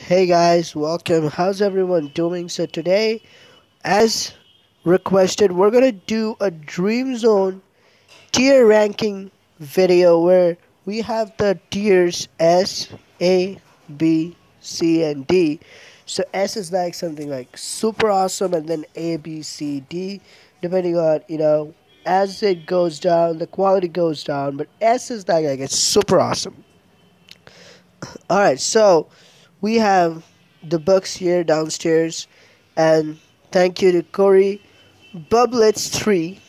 Hey guys, welcome. How's everyone doing? So today, as requested, we're gonna do a Dream Zone tier ranking video where we have the tiers S, A, B, C, and D. So S is like something like super awesome, and then A, B, C, D, depending on as it goes down, the quality goes down. But S is like it's super awesome. All right, so we have the books here downstairs, and thank you to Corey Bublets3.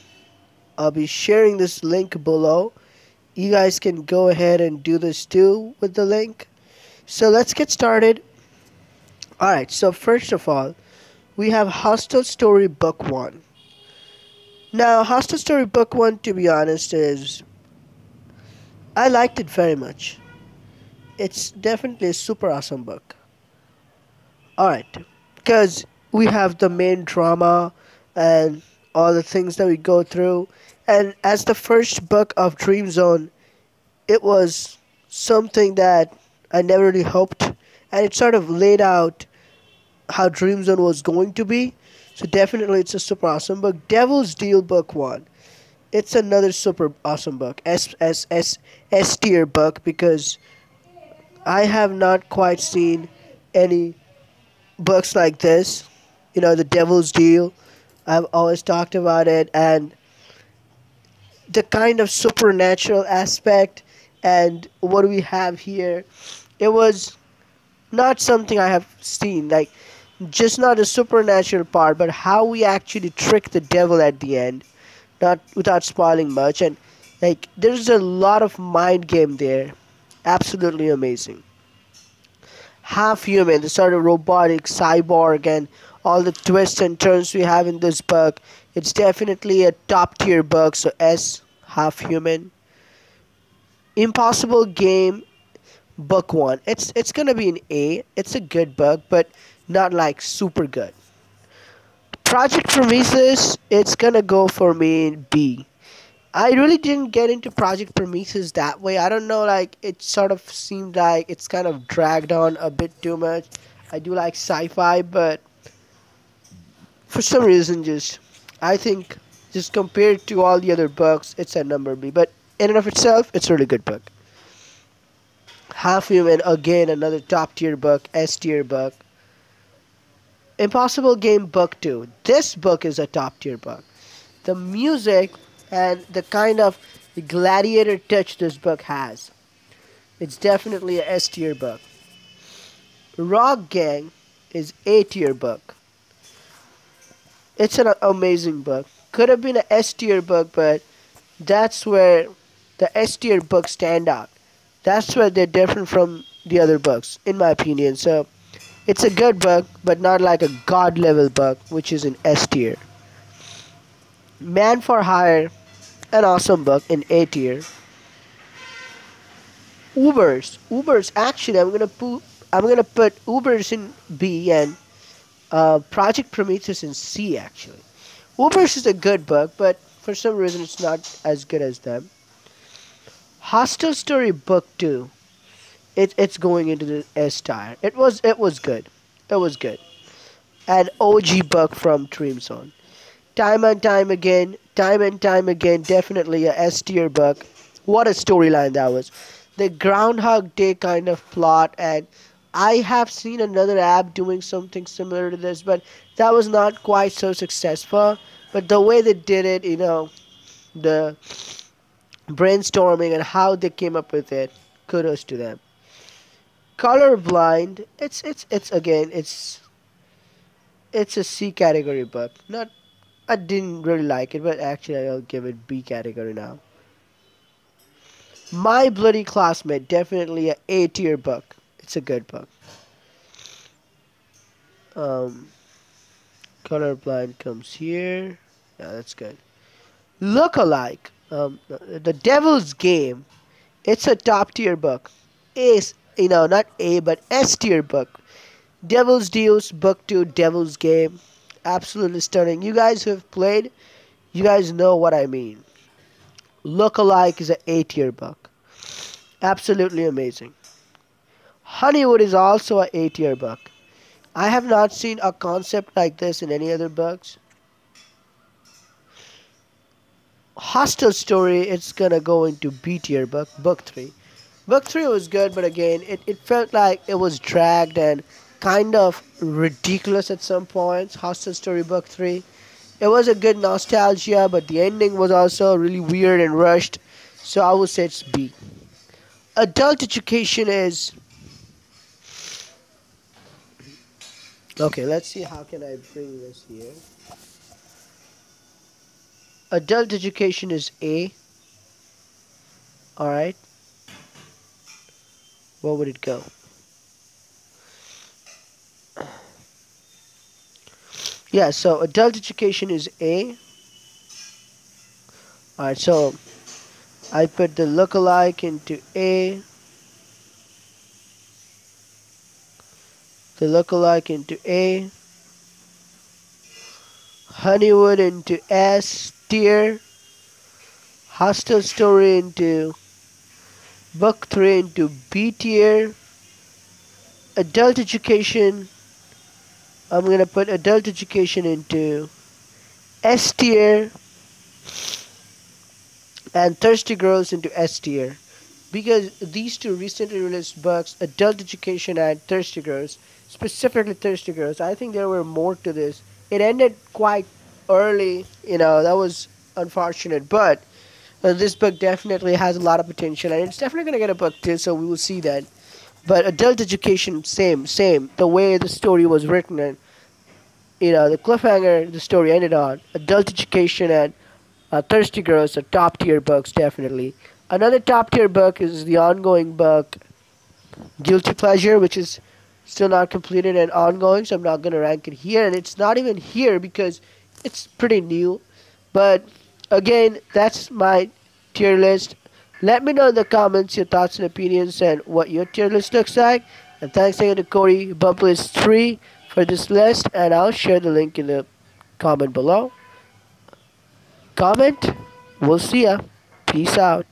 I'll be sharing this link below. You guys can go ahead and do this too with the link. So let's get started. All right, so first of all, we have Hostel Story Book 1. Now, Hostel Story Book 1, to be honest, is I liked it very much. It's definitely a super awesome book. Alright, because we have the main drama and all the things that we go through. And as the first book of Dream Zone, it was something that I never really hoped. And it sort of laid out how Dream Zone was going to be. So definitely it's a super awesome book. Devil's Deal Book 1. It's another super awesome book. S tier book because I have not quite seen any books like this, the Devil's Deal. I've always talked about it, and the kind of supernatural aspect and what we have here, it was not something I have seen. Like, just not the supernatural part, but how we actually trick the devil at the end, not without spoiling much. And like, there's a lot of mind game there. Absolutely amazing. Half human, the sort of robotic cyborg, and all the twists and turns we have in this book. It's definitely a top tier book. So S, half human. Impossible Game Book 1. It's gonna be an A. It's a good book, but not like super good. Project Prometheus, it's gonna go for me in B. I really didn't get into Project Prometheus that way. I don't know, like, it sort of seemed like it's kind of dragged on a bit too much. I do like sci-fi, but for some reason, I think, just compared to all the other books, it's a number B. But in and of itself, it's a really good book. Half Human, again, another top tier book, S tier book. Impossible Game Book 2. This book is a top tier book. The music and the kind of gladiator touch this book has. It's definitely a S tier book. Rock Gang is A tier book. It's an amazing book. Could have been a S tier book, but that's where the S tier books stand out. That's where they're different from the other books, in my opinion. So it's a good book, but not like a god level book, which is in S tier. Man for Hire, an awesome book in A tier. Ubers. Actually, I'm gonna put Ubers in B and Project Prometheus in C. Actually, Ubers is a good book, but for some reason it's not as good as them. Hostel Story Book 2. It's going into the S tier. It was good. It was good. An OG book from Dream Zone. Time and time again, definitely a S tier book. What a storyline that was. The Groundhog Day kind of plot, and I have seen another app doing something similar to this, but that was not quite so successful. But the way they did it, the brainstorming and how they came up with it, kudos to them. Colorblind, it's again, it's a C category book. Not I didn't really like it, but actually I'll give it B category now. My Bloody Classmate, definitely a A tier book. It's a good book. Um, Colorblind comes here. Yeah, that's good. Lookalike, The Devil's Game. It's a top tier book. Ace, not A, but S tier book. Devil's Deals Book 2, Devil's Game. Absolutely stunning. You guys who have played, you guys know what I mean. Lookalike is an A tier book. Absolutely amazing. Honeywood is also a A tier book. I have not seen a concept like this in any other books. Hostel Story, it's gonna go into B tier book, book 3. Book 3 was good, but again, it felt like it was dragged and kind of ridiculous at some points. Hostel Story book 3. It was a good nostalgia, but the ending was also really weird and rushed. So I would say it's B. Adult Education is... Okay, let's see how can I bring this here. Adult Education is A. Alright. Where would it go? Yeah, so Adult Education is A. Alright, so I put the lookalike into A. The lookalike into A. Honeywood into S tier. Hostel Story into book 3 into B tier. Adult Education, I'm gonna put Adult Education into S tier. And Thirsty Girls into S tier. Because these two recently released books, Adult Education and Thirsty Girls, specifically Thirsty Girls, I think there were more to this. It ended quite early, that was unfortunate, but this book definitely has a lot of potential, and it's definitely going to get a book too, so we will see that. But Adult Education, same. The way the story was written and, the cliffhanger the story ended on. Adult Education and Thirsty Girls are top tier books, definitely. Another top tier book is the ongoing book Guilty Pleasure, which is still not completed and ongoing, so I'm not going to rank it here. And it's not even here because it's pretty new. But again, that's my tier list. Let me know in the comments your thoughts and opinions and what your tier list looks like. And thanks again to Cody Bumplist3 for this list, and I'll share the link in the comment below. Comment. We'll see ya. Peace out.